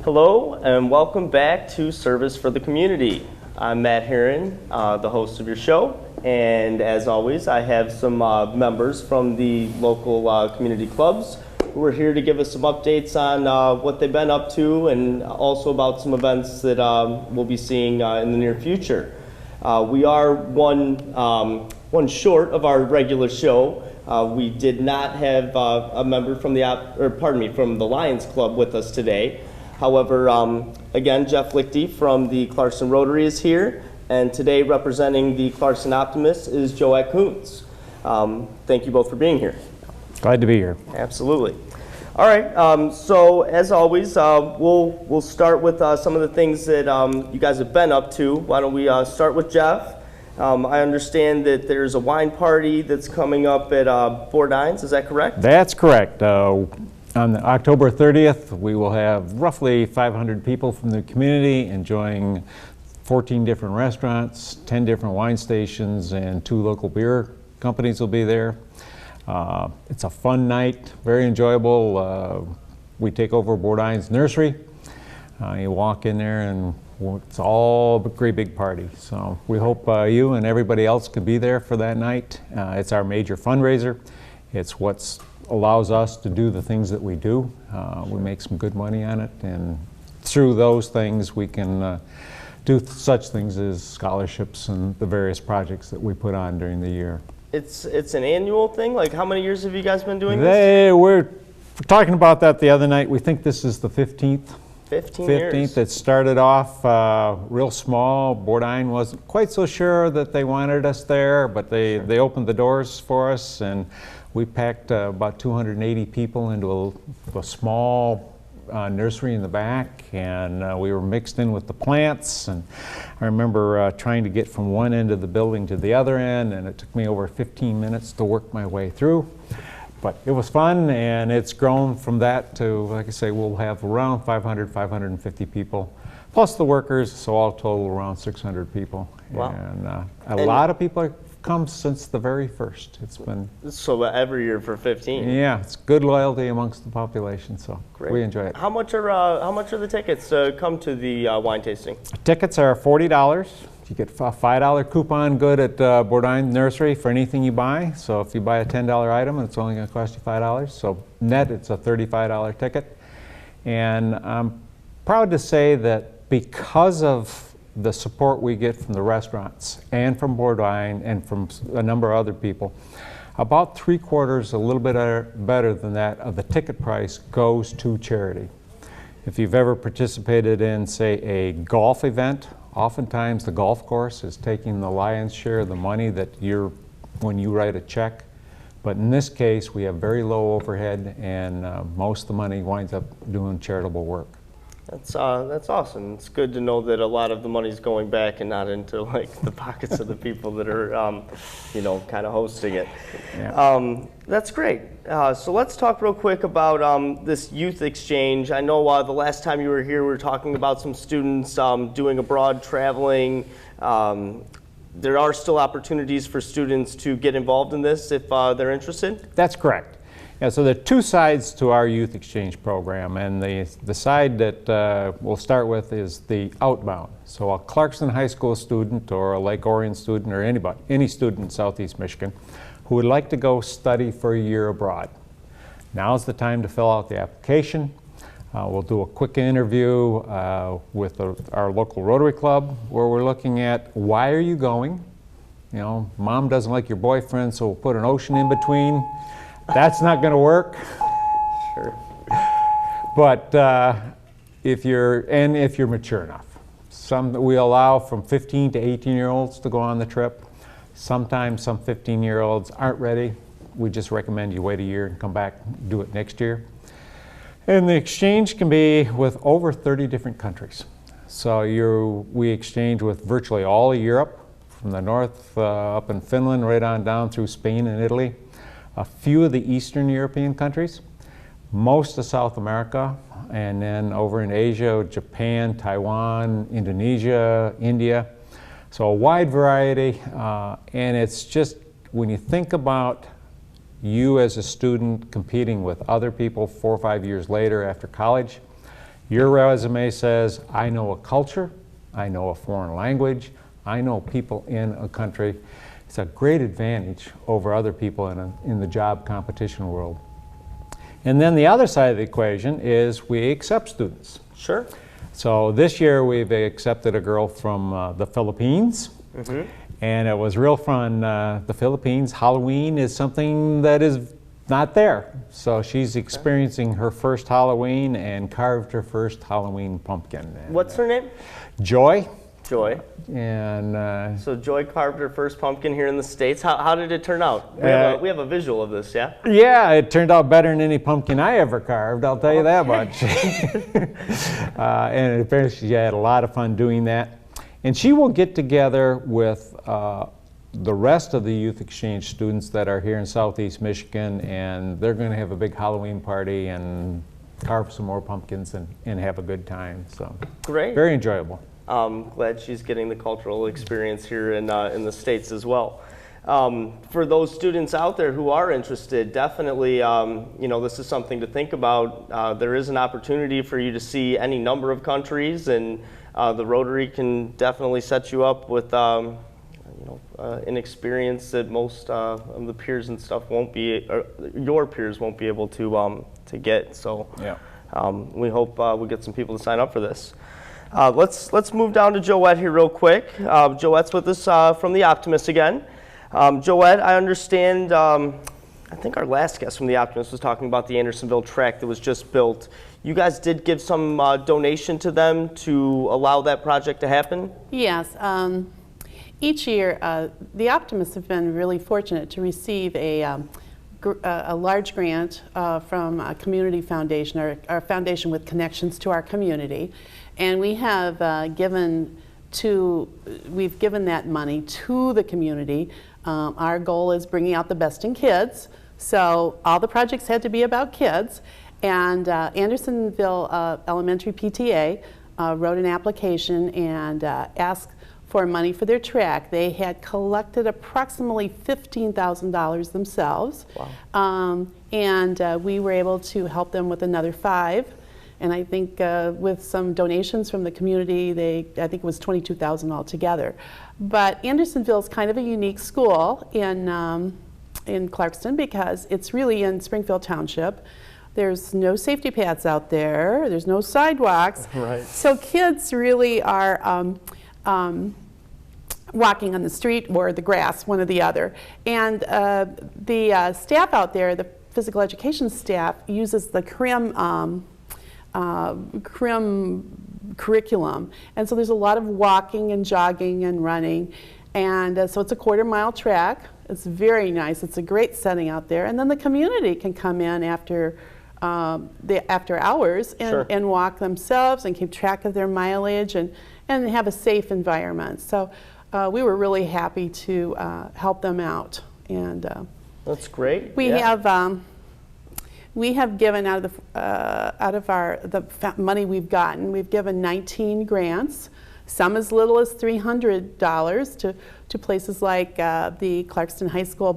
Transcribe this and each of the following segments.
Hello and welcome back to Service for the Community. I'm Matt Herron, the host of your show, and as always I have some members from the local community clubs who are here to give us some updates on what they've been up to and also about some events that we'll be seeing in the near future. We are one short of our regular show. We did not have a member from from the Lions Club with us today. However, again, Jeff Lichty from the Clarkson Rotary is here, and today representing the Clarkson Optimist is Joette Kuntz. Thank you both for being here. Glad to be here. Absolutely. All right, so as always, we'll start with some of the things that you guys have been up to. Why don't we start with Jeff? I understand that there's a wine party that's coming up at Bourdines, is that correct? That's correct. On October 30th, we will have roughly 500 people from the community enjoying 14 different restaurants, 10 different wine stations, and 2 local beer companies will be there. It's a fun night, very enjoyable. We take over Bourdines Nursery. You walk in there and it's all a great big party. So we hope you and everybody else can be there for that night. It's our major fundraiser. It's what allows us to do the things that we do. We make some good money on it, and through those things we can do such things as scholarships and the various projects that we put on during the year. It's an annual thing? Like how many years have you guys been doing this? We're talking about that the other night. We think this is the 15th. 15 years. It started off real small. Bourdines wasn't quite so sure that they wanted us there, but they opened the doors for us, and we packed about 280 people into a small nursery in the back, and we were mixed in with the plants. And I remember trying to get from one end of the building to the other end, and it took me over 15 minutes to work my way through. But it was fun, and it's grown from that to, like I say, we'll have around 550 people, plus the workers, so all total around 600 people. Wow. And a lot of people have come since the very first. It's been... So every year for 15? Yeah, it's good loyalty amongst the population, so great. We enjoy it. How much are the tickets to come to the wine tasting? Tickets are $40. You get a $5 coupon good at Bourdines Nursery for anything you buy. So if you buy a $10 item, it's only going to cost you $5. So net, it's a $35 ticket. And I'm proud to say that because of the support we get from the restaurants and from Bourdines and from a number of other people, about 3/4, a little bit better than that, of the ticket price goes to charity. If you've ever participated in, say, a golf event, oftentimes the golf course is taking the lion's share of the money that when you write a check. But in this case, we have very low overhead, and most of the money winds up doing charitable work. That's awesome. It's good to know that a lot of the money's going back and not into like the pockets of the people that are, kind of hosting it. Yeah. That's great. So let's talk real quick about this youth exchange. I know the last time you were here, we were talking about some students doing abroad traveling. There are still opportunities for students to get involved in this if they're interested? That's correct. Yeah, so there are 2 sides to our youth exchange program, and the side that we'll start with is the outbound. So a Clarkson High School student or a Lake Orion student or any student in Southeast Michigan who would like to go study for a year abroad. Now's the time to fill out the application. We'll do a quick interview with our local Rotary Club where we're looking at why are you going? Mom doesn't like your boyfriend, so we'll put an ocean in between. That's not going to work. Sure. But if you're mature enough, we allow from 15 to 18-year-olds to go on the trip. Sometimes some 15-year-olds aren't ready. We just recommend you wait a year and come back and do it next year. And the exchange can be with over 30 different countries. So we exchange with virtually all of Europe, from the north up in Finland right on down through Spain and Italy. A few of the Eastern European countries, most of South America, and then over in Asia, Japan, Taiwan, Indonesia, India. So a wide variety, and it's just, when you think about you as a student competing with other people 4 or 5 years later after college, Your resume says, I know a culture, I know a foreign language, I know people in a country. It's a great advantage over other people in the job competition world. And then the other side of the equation is we accept students. Sure. So this year we've accepted a girl from the Philippines. Mm-hmm. And it was real fun. The Philippines, Halloween is something that is not there. So she's experiencing her first Halloween and carved her first Halloween pumpkin. And, what's her name? Joy. Joy. And so Joy carved her first pumpkin here in the States. How did it turn out? We have a visual of this, yeah? Yeah, it turned out better than any pumpkin I ever carved, I'll tell you that much. And apparently she had a lot of fun doing that. And she will get together with the rest of the youth exchange students that are here in Southeast Michigan, and they're going to have a big Halloween party and carve some more pumpkins and have a good time. So great. Very enjoyable. Glad she's getting the cultural experience here in the States as well. For those students out there who are interested, definitely, this is something to think about. There is an opportunity for you to see any number of countries, and the Rotary can definitely set you up with an experience that most of the peers and stuff won't be, or your peers won't be able to get. So yeah. We hope we get some people to sign up for this. Let's move down to Joette here real quick. Joette's with us from the Optimist again. Joette, I understand, I think our last guest from the Optimist was talking about the Andersonville Track that was just built. You guys did give some donation to them to allow that project to happen? Yes. Each year, the Optimists have been really fortunate to receive a large grant from a community foundation, or a foundation with connections to our community. And we have we've given that money to the community. Our goal is bringing out the best in kids. So all the projects had to be about kids. And Andersonville Elementary PTA wrote an application and asked for money for their track. They had collected approximately $15,000 themselves. Wow. And we were able to help them with another $5,000. And I think with some donations from the community, I think it was $22,000 altogether. But Andersonville is kind of a unique school in Clarkston because it's really in Springfield Township. There's no safety paths out there. There's no sidewalks. Right. So kids really are walking on the street or the grass, one or the other. And the staff out there, the physical education staff, uses the CRIM curriculum. And so there's a lot of walking and jogging and running. And so it's a quarter-mile track. It's very nice. It's a great setting out there. And then the community can come in after hours and, sure, and walk themselves and keep track of their mileage and have a safe environment. So we were really happy to help them out. And that's great. We have given out of the money we've gotten. We've given 19 grants, some as little as $300 to places like the Clarkston High School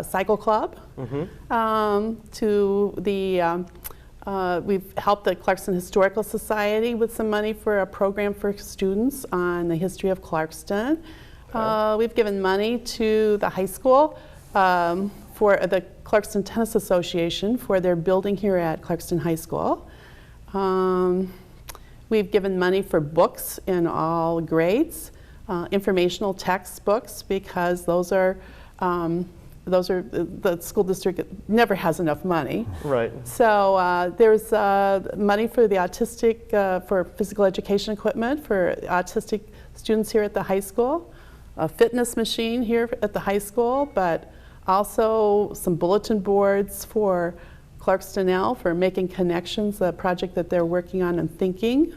Cycle Club. Mm-hmm. To the we've helped the Clarkston Historical Society with some money for a program for students on the history of Clarkston. Okay. We've given money to the high school for the Clarkston Tennis Association for their building here at Clarkston High School. We've given money for books in all grades, informational textbooks, because those are the school district never has enough money. Right. So there's money for the autistic, for physical education equipment for autistic students here at the high school, a fitness machine here at the high school, but also some bulletin boards for Clarkston for making connections, the project that they're working on and thinking.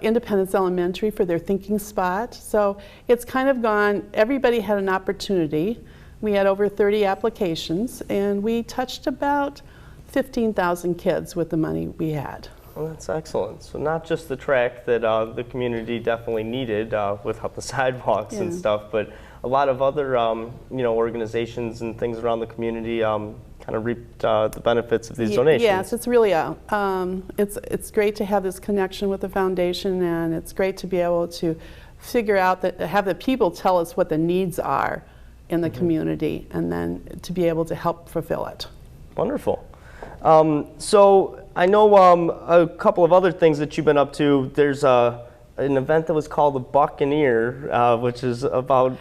Independence Elementary for their thinking spot. So it's kind of gone, everybody had an opportunity. We had over 30 applications, and we touched about 15,000 kids with the money we had. Well, that's excellent. So not just the track that the community definitely needed without the sidewalks and stuff, but a lot of other organizations and things around the community kind kind of reaped the benefits of these donations. Yes, it's really it's great to have this connection with the foundation, and it's great to be able to figure out have the people tell us what the needs are in the community, and then to be able to help fulfill it. Wonderful. So I know a couple of other things that you've been up to. There's an event that was called the Buccaneer, which is about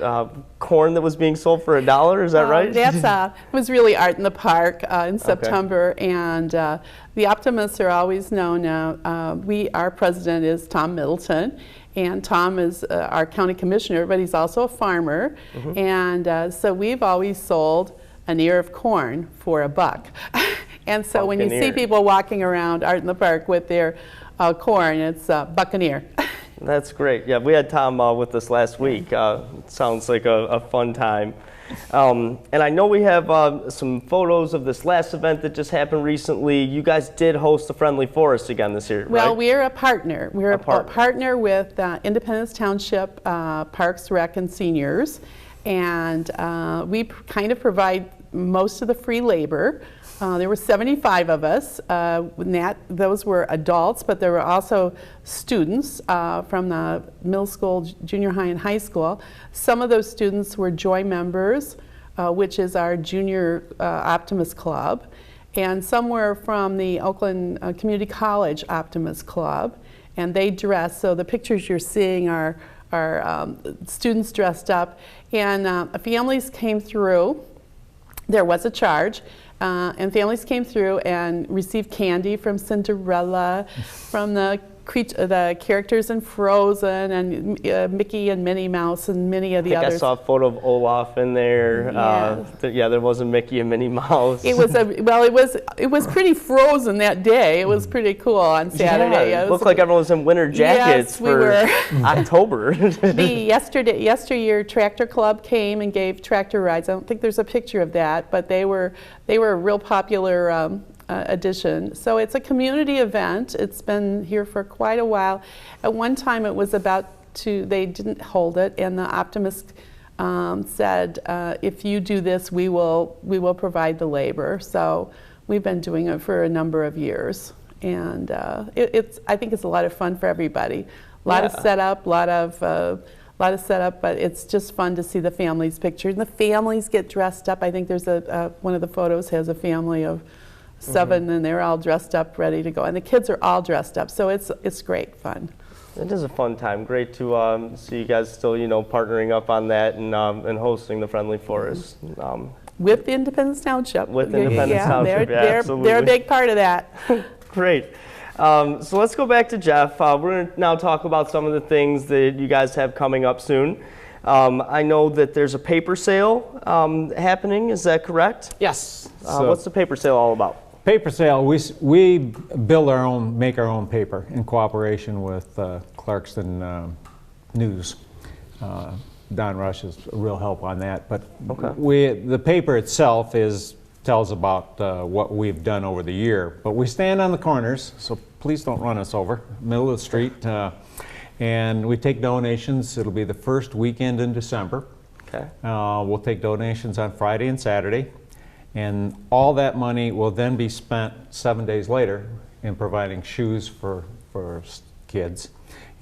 corn that was being sold for $1. Is that right? It was really Art in the Park in September, and the Optimists are always known. Our president is Tom Middleton, and Tom is our county commissioner, but he's also a farmer, and so we've always sold an ear of corn for $1. And so when you see people walking around Art in the Park with their corn, it's Buccaneer. That's great. Yeah, we had Tom with us last week. Sounds like a fun time. And I know we have some photos of this last event that just happened recently. You guys did host the Friendly Forest again this year, well, right? we're a partner. We're a partner with Independence Township Parks, Rec, and Seniors. And we kind of provide most of the free labor. There were 75 of us. Those were adults, but there were also students from the middle school, junior high, and high school. Some of those students were Joy members, which is our junior Optimist Club, and some were from the Oakland Community College Optimist Club, and they dressed. So the pictures you're seeing are students dressed up, and families came through. There was a charge. And families came through and received candy from Cinderella, from the characters in Frozen, and Mickey and Minnie Mouse, and many of the others. I saw a photo of Olaf in there. Yeah, there was a Mickey and Minnie Mouse. It was pretty frozen that day. It was pretty cool on Saturday. Yeah, it looked like everyone was in winter jackets for October. The yesteryear Tractor Club came and gave tractor rides. I don't think there's a picture of that, but they were a real popular addition. So it's a community event. It's been here for quite a while. At one time it was they didn't hold it, and the Optimist said, if you do this, we will provide the labor. So we've been doing it for a number of years, and I think it's a lot of fun for everybody. A lot of setup, but it's just fun to see the families pictured. And the families get dressed up. I think there's one of the photos has a family of 7, and they're all dressed up, ready to go. And the kids are all dressed up, so it's great fun. It is a fun time. Great to see you guys still, partnering up on that and hosting the Friendly Forest. With the Independence Township. With Independence Township, absolutely. They're a big part of that. Great. So let's go back to Jeff. We're going to now talk about some of the things that you guys have coming up soon. I know that there's a paper sale happening. Is that correct? Yes. What's the paper sale all about? Paper sale, we build make our own paper in cooperation with Clarkston News. Don Rush is a real help on that. But the paper itself tells about what we've done over the year. But we stand on the corners, so please don't run us over, middle of the street. And we take donations. It'll be the first weekend in December. Okay. We'll take donations on Friday and Saturday. And all that money will then be spent 7 days later in providing shoes for kids.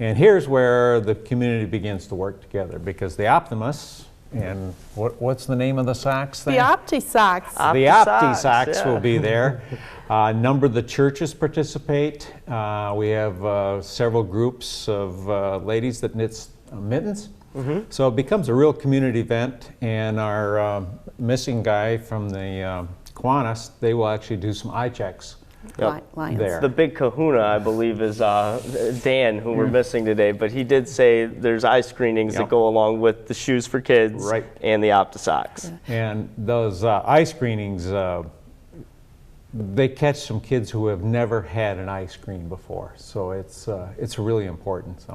And here's where the community begins to work together, because the Optimists, and what's the name of the socks thing? The Opti Socks. The Opti Socks will be there. A number of the churches participate. We have several groups of ladies that knit mittens. So it becomes a real community event, and our missing guy from the Kiwanis, they will actually do some eye checks there. The big kahuna, I believe, is Dan, who we're missing today, but he did say there's eye screenings that go along with the shoes for kids and the Opti Socks. And those eye screenings, they catch some kids who have never had an eye screen before, so it's really important.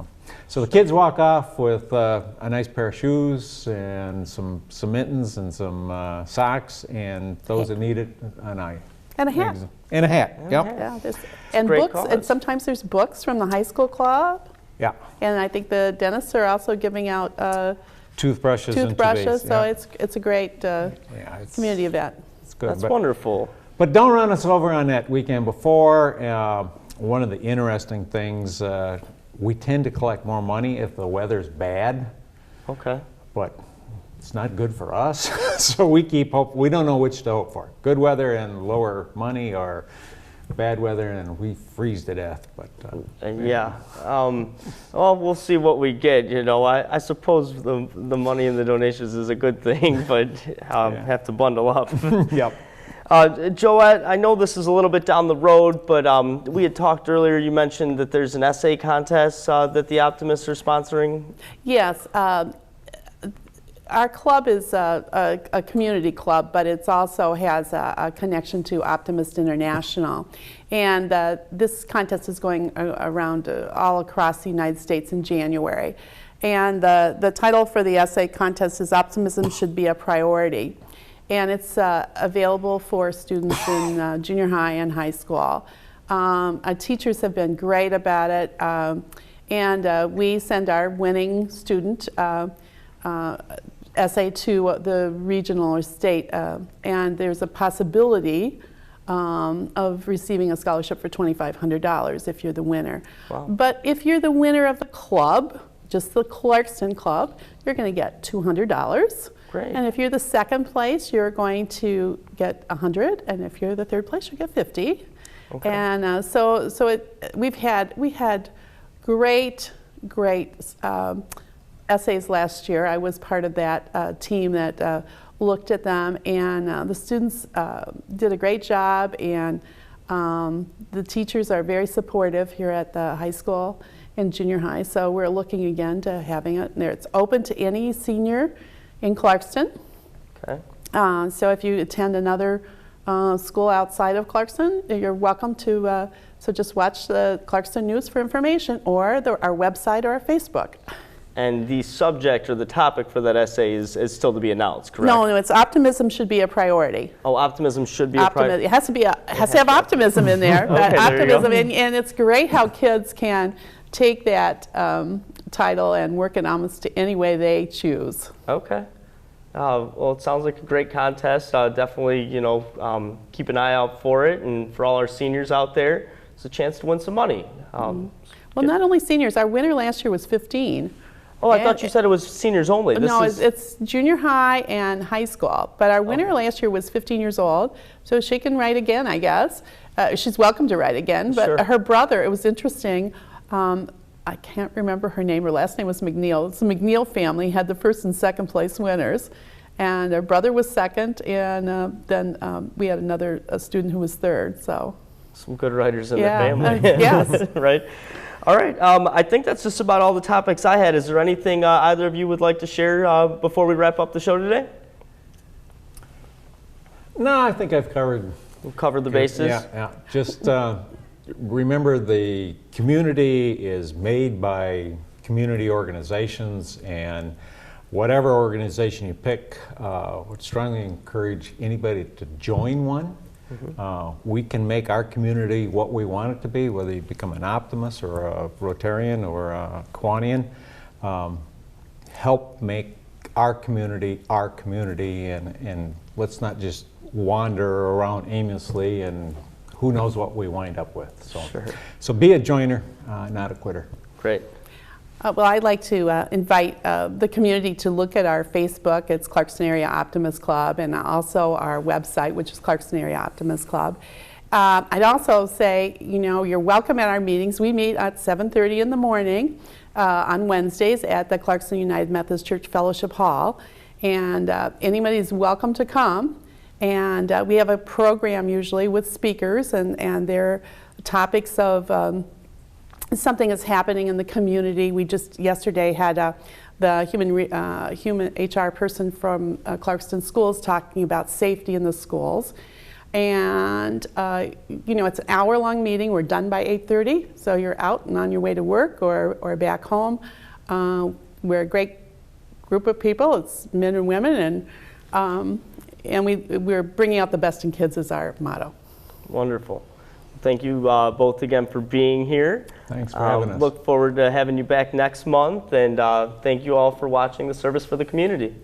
So the kids walk off with a nice pair of shoes and some mittens and some socks, and those that need it, an eye. And a hat. And a hat, Yeah, and books, cause. and sometimes there's books from the high school club. Yeah. And I think the dentists are also giving out toothbrushes. So it's a great community event. it's good. That's wonderful. But don't run us over on that weekend before. One of the interesting things, we tend to collect more money if the weather's bad. Okay. But it's not good for us. So we keep hope. We don't know which to hope for. Good weather and lower money, or bad weather and we freeze to death. But yeah. Well, we'll see what we get. You know, I suppose the money and the donations is a good thing, but have to bundle up. Yep. Joette, I know this is a little bit down the road, but we had talked earlier, you mentioned that there's an essay contest that the Optimists are sponsoring. Yes. Our club is a community club, but it also has a connection to Optimist International. And this contest is going around all across the United States in January. And the title for the essay contest is Optimism Should Be a Priority. And it's available for students in junior high and high school. Our teachers have been great about it. And we send our winning student essay to the regional or state, and there's a possibility of receiving a scholarship for $2,500 if you're the winner. Wow. But if you're the winner of the club, just the Clarkston Club, you're going to get $200. Great. And if you're the second place, you're going to get $100, and if you're the third place, you get $50. Okay. And we had great essays last year. I was part of that team that looked at them, and the students did a great job, and the teachers are very supportive here at the high school and junior high, so we're looking again to having it there. It's open to any senior in Clarkston. Okay. So if you attend another school outside of Clarkston, you're welcome to, so just watch the Clarkston News for information, or our website or our Facebook. And the subject or the topic for that essay is still to be announced, correct? No, it's optimism should be a priority. Oh, optimism should be a priority. It has to have optimism in there. Okay, Optimism, there you go. and it's great how kids can take that title and work it almost any way they choose. Okay. Well, it sounds like a great contest. Definitely, keep an eye out for it, and for all our seniors out there, it's a chance to win some money. Well, not only seniors. Our winner last year was 15. Oh, I thought you said it was seniors only. No, it's junior high and high school. But our winner last year was 15 years old, so she can write again, I guess. She's welcome to write again. But Sure. her brother, it was interesting. I can't remember her name. Her last name was McNeil. It's the McNeil family had the first and second place winners. And her brother was second, and then we had a student who was third. So some good writers in the family. Yes. Right. All right. I think that's just about all the topics I had. Is there anything either of you would like to share before we wrap up the show today? No, I think I've covered. We've covered the bases. Yeah. Just remember, the community is made by community organizations, and whatever organization you pick, would strongly encourage anybody to join one. Mm-hmm. We can make our community what we want it to be, whether you become an Optimist or a Rotarian or a Kiwanian. Help make our community, and let's not just wander around aimlessly and who knows what we wind up with. So, Sure. So be a joiner, not a quitter. Great. Well, I'd like to invite the community to look at our Facebook. It's Clarkston Area Optimist Club, and also our website, which is Clarkston Area Optimist Club. I'd also say, you're welcome at our meetings. We meet at 7:30 in the morning on Wednesdays at the Clarkston United Methodist Church Fellowship Hall, and anybody's welcome to come. And we have a program usually with speakers, and their topics of something is happening in the community. We just yesterday had the human HR person from Clarkston Schools talking about safety in the schools. And it's an hour-long meeting. We're done by 8:30, so you're out and on your way to work or back home. We're a great group of people. It's men and women, and we're bringing out the best in kids is our motto. Wonderful. Thank you both again for being here. Thanks for having us. Look forward to having you back next month, and thank you all for watching the Service for the Community.